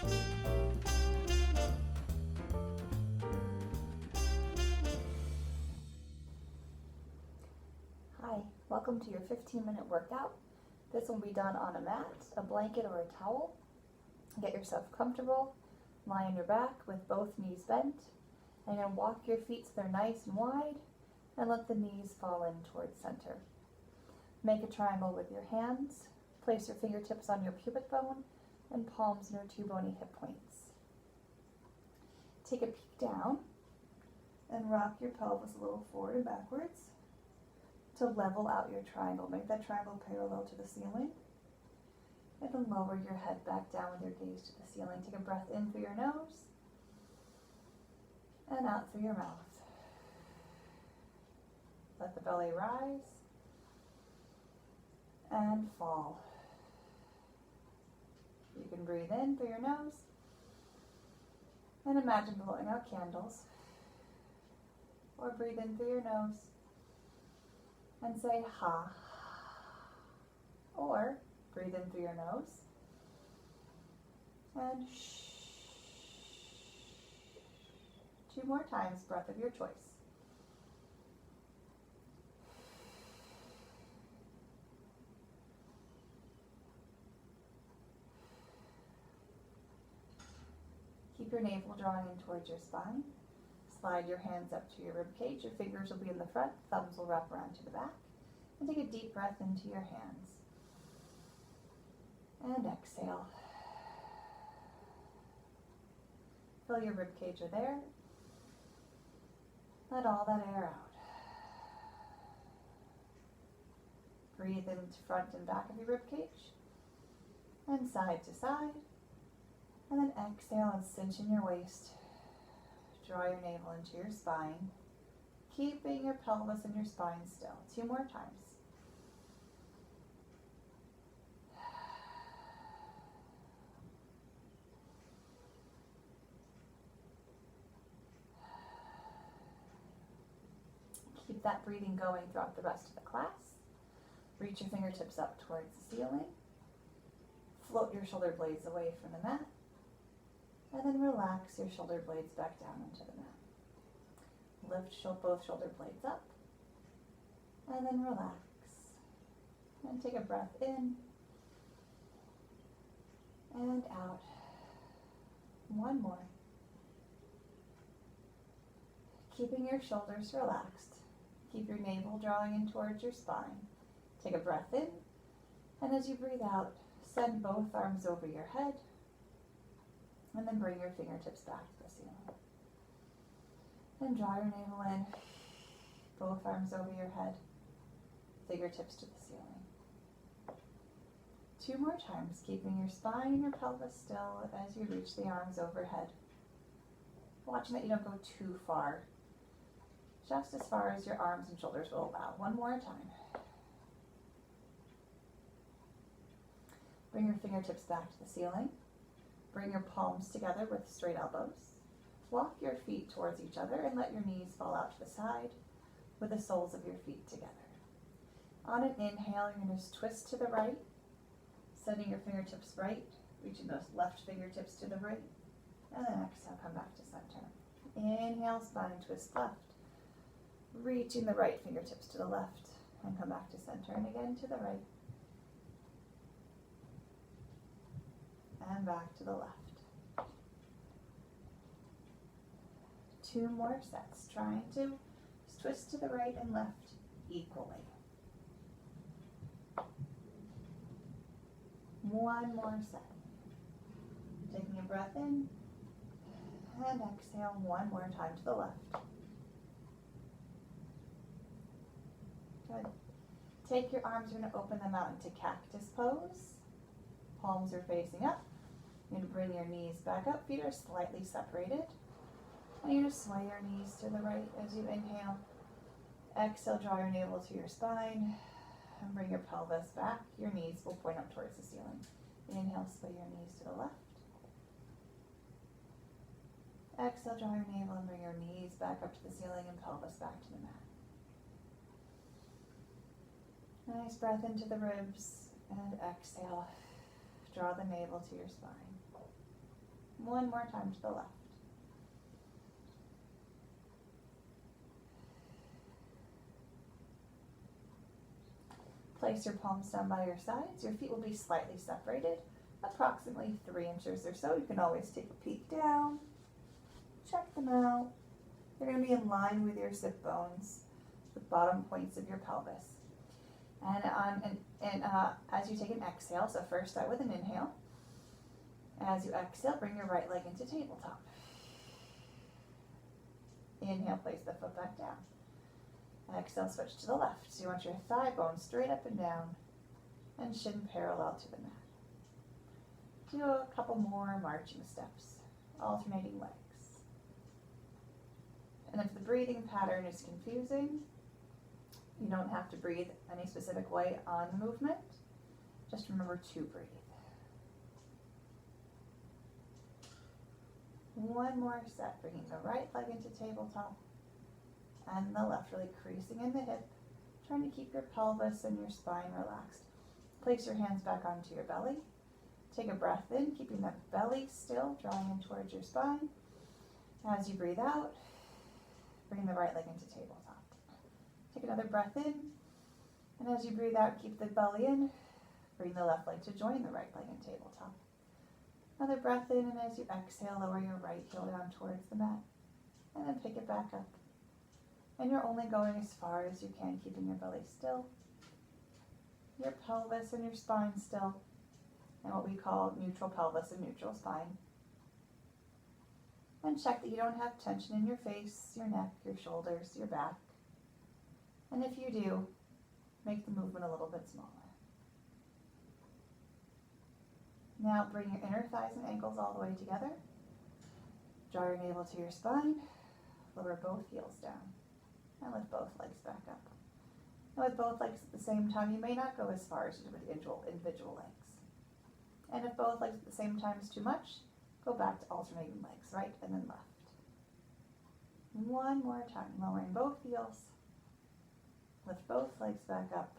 Hi, welcome to your 15-minute workout. This will be done on a mat, a blanket, or a towel. Get yourself comfortable, lie on your back with both knees bent, and then walk your feet so they're nice and wide, and let the knees fall in towards center. Make a triangle with your hands, place your fingertips on your pubic bone, and palms near two bony hip points. Take a peek down, and rock your pelvis a little forward and backwards to level out your triangle. Make that triangle parallel to the ceiling. And then lower your head back down with your gaze to the ceiling. Take a breath in through your nose and out through your mouth. Let the belly rise and fall. You can breathe in through your nose and imagine blowing out candles. Or breathe in through your nose and say ha. Or breathe in through your nose and shh. 2 more times, breath of your choice. Keep your navel drawing in towards your spine. Slide your hands up to your rib cage. Your fingers will be in the front, thumbs will wrap around to the back. And take a deep breath into your hands. And exhale. Fill your rib cage with air. Let all that air out. Breathe into front and back of your rib cage. And side to side. And then exhale and cinch in your waist. Draw your navel into your spine, keeping your pelvis and your spine still. 2 more times. Keep that breathing going throughout the rest of the class. Reach your fingertips up towards the ceiling. Float your shoulder blades away from the mat. And then relax your shoulder blades back down into the mat. Lift both shoulder blades up. And then relax. And take a breath in. And out. 1 more. Keeping your shoulders relaxed. Keep your navel drawing in towards your spine. Take a breath in. And as you breathe out, send both arms over your head. And then bring your fingertips back to the ceiling. And draw your navel in, both arms over your head, fingertips to the ceiling. 2 more times, keeping your spine and your pelvis still as you reach the arms overhead. Watching that you don't go too far, just as far as your arms and shoulders will allow. 1 more time. Bring your fingertips back to the ceiling. Bring your palms together with straight elbows. Walk your feet towards each other and let your knees fall out to the side with the soles of your feet together. On an inhale, you're going to twist to the right, sending your fingertips right, reaching those left fingertips to the right, and then exhale, come back to center. Inhale, spine twist left, reaching the right fingertips to the left, and come back to center, and again to the right. And back to the left. 2 more sets, trying to twist to the right and left equally. 1 more set. Taking a breath in and exhale 1 more time to the left. Good. Take your arms, you're going to open them out into cactus pose. Palms are facing up. You're going to bring your knees back up. Feet are slightly separated. And you're going to sway your knees to the right as you inhale. Exhale, draw your navel to your spine. And bring your pelvis back. Your knees will point up towards the ceiling. Inhale, sway your knees to the left. Exhale, draw your navel and bring your knees back up to the ceiling and pelvis back to the mat. Nice breath into the ribs and exhale. Draw the navel to your spine. One more time to the left. Place your palms down by your sides. Your feet will be slightly separated, approximately 3 inches or so. You can always take a peek down, check them out. They're going to be in line with your sit bones, the bottom points of your pelvis. And as you take an exhale, so first start with an inhale. As you exhale, bring your right leg into tabletop. Inhale, place the foot back down. Exhale, switch to the left. So you want your thigh bone straight up and down and shin parallel to the mat. Do a couple more marching steps, alternating legs. And if the breathing pattern is confusing, you don't have to breathe any specific way on the movement. Just remember to breathe. One more set, bringing the right leg into tabletop and the left, really creasing in the hip, trying to keep your pelvis and your spine relaxed. Place your hands back onto your belly. Take a breath in, keeping that belly still, drawing in towards your spine. As you breathe out, bring the right leg into tabletop. Take another breath in, and as you breathe out, keep the belly in. Bring the left leg to join the right leg in tabletop. Another breath in, and as you exhale, lower your right heel down towards the mat, and then pick it back up. And you're only going as far as you can, keeping your belly still, your pelvis and your spine still, and what we call neutral pelvis and neutral spine. And check that you don't have tension in your face, your neck, your shoulders, your back. And if you do, make the movement a little bit smaller. Now bring your inner thighs and ankles all the way together. Draw your navel to your spine. Lower both heels down. And lift both legs back up. And with both legs at the same time, you may not go as far as you do with individual legs. And if both legs at the same time is too much, go back to alternating legs, right and then left. One more time, lowering both heels. Lift both legs back up.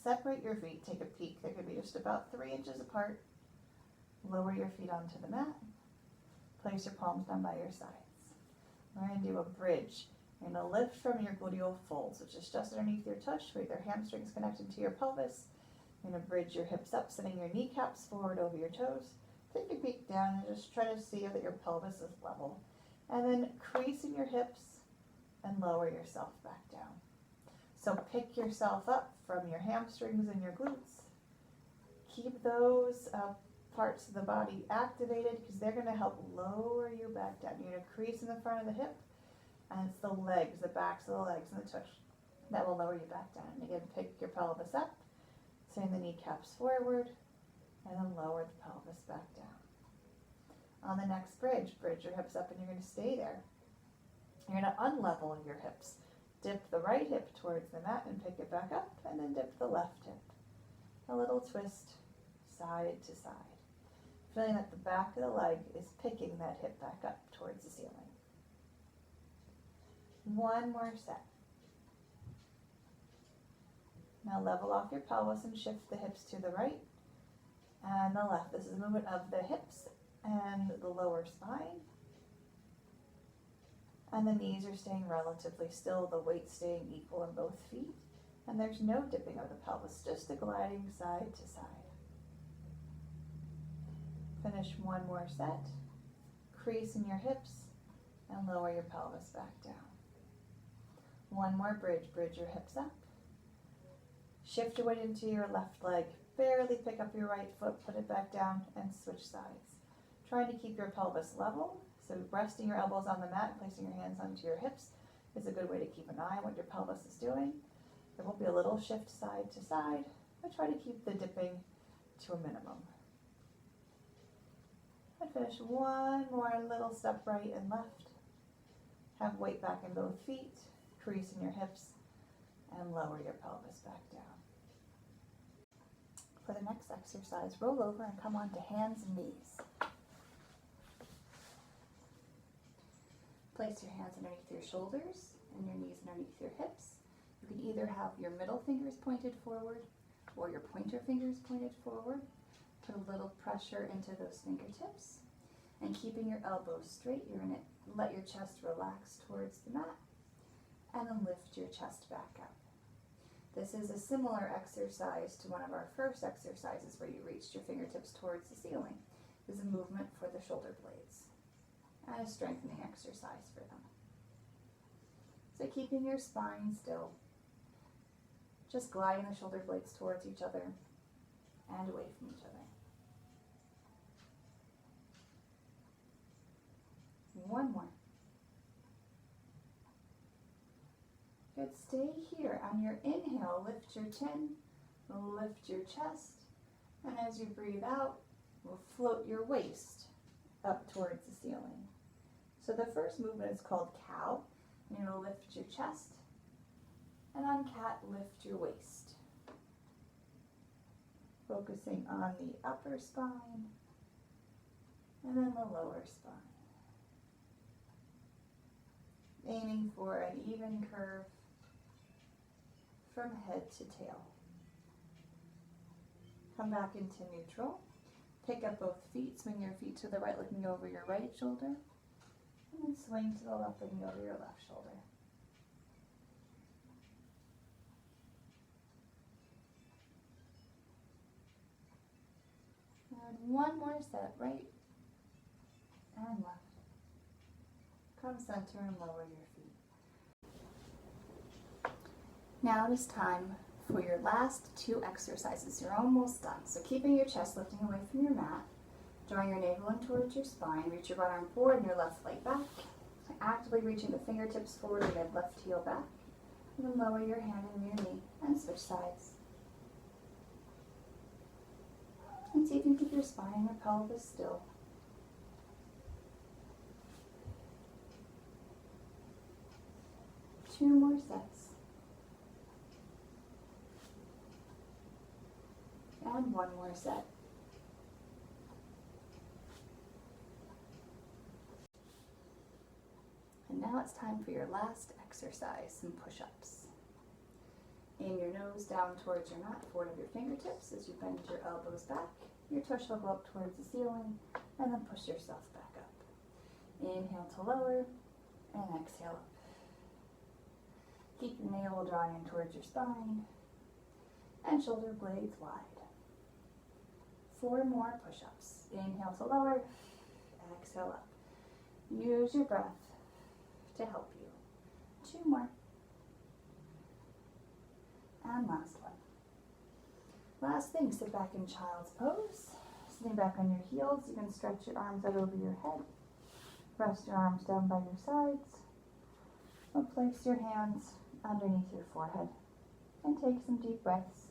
Separate your feet, take a peek. They could be just about 3 inches apart. Lower your feet onto the mat. Place your palms down by your sides. We're going to do a bridge. You're going to lift from your gluteal folds, which is just underneath your tush, with your hamstrings connected to your pelvis. You're going to bridge your hips up, sending your kneecaps forward over your toes. Take a peek down and just try to see that your pelvis is level. And then creasing your hips and lower yourself back down. So pick yourself up from your hamstrings and your glutes. Keep those parts of the body activated because they're going to help lower you back down. You're going to crease in the front of the hip, and it's the legs, the backs of the legs and the tush that will lower you back down. And again, pick your pelvis up, send the kneecaps forward, and then lower the pelvis back down. On the next bridge, bridge your hips up and you're going to stay there. You're going to unlevel your hips. Dip the right hip towards the mat and pick it back up, and then dip the left hip. A little twist side to side. Feeling that the back of the leg is picking that hip back up towards the ceiling. One more set. Now level off your pelvis and shift the hips to the right and the left. This is a movement of the hips and the lower spine. And the knees are staying relatively still, the weight staying equal in both feet. And there's no dipping of the pelvis, just a gliding side to side. Finish one more set. Crease in your hips and lower your pelvis back down. One more bridge. Bridge your hips up. Shift your weight into your left leg. Barely pick up your right foot, put it back down, and switch sides. Trying to keep your pelvis level. So resting your elbows on the mat, placing your hands onto your hips is a good way to keep an eye on what your pelvis is doing. There will be a little shift side to side, but try to keep the dipping to a minimum. And finish one more little step right and left. Have weight back in both feet, crease in your hips, and lower your pelvis back down. For the next exercise, roll over and come onto hands and knees. Place your hands underneath your shoulders and your knees underneath your hips. You can either have your middle fingers pointed forward or your pointer fingers pointed forward. Put a little pressure into those fingertips. And keeping your elbows straight, you're going to let your chest relax towards the mat and then lift your chest back up. This is a similar exercise to one of our first exercises where you reached your fingertips towards the ceiling. It's a movement for the shoulder blades and a strengthening exercise for them. So keeping your spine still, just gliding the shoulder blades towards each other and away from each other. One more. Good, stay here. On your inhale, lift your chin, lift your chest, and as you breathe out, we'll float your waist up towards the ceiling. So the first movement is called cow, and you'll lift your chest, and on cat, lift your waist. Focusing on the upper spine, and then the lower spine. Aiming for an even curve from head to tail. Come back into neutral. Pick up both feet, swing your feet to the right, looking over your right shoulder, and then swing to the left, looking over your left shoulder. And one more set, right and left. Come center and lower your feet. Now it is time for your last two exercises. You're almost done. So keeping your chest lifting away from your mat, drawing your navel in towards your spine, reach your right arm forward and your left leg back. Actively reaching the fingertips forward and then left heel back. And then lower your hand and your knee and switch sides. And see if you can keep your spine and your pelvis still. Two more sets. And one more set. And now it's time for your last exercise, some push-ups. Aim your nose down towards your mat, forward of your fingertips as you bend your elbows back. Your tush will go up towards the ceiling, and then push yourself back up. Inhale to lower, and exhale up. Keep your navel drawing in towards your spine, and shoulder blades wide. 4 more push-ups. Inhale to lower, exhale up. Use your breath to help you. 2 more. And last one. Last thing, sit back in child's pose. Sitting back on your heels, you can stretch your arms out over your head. Rest your arms down by your sides. And place your hands underneath your forehead. And take some deep breaths.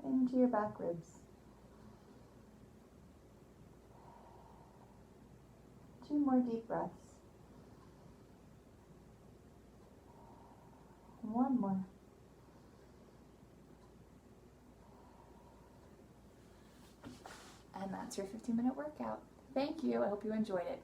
Into your back ribs. 2 more deep breaths. 1 more. And that's your 15-minute workout. Thank you. I hope you enjoyed it.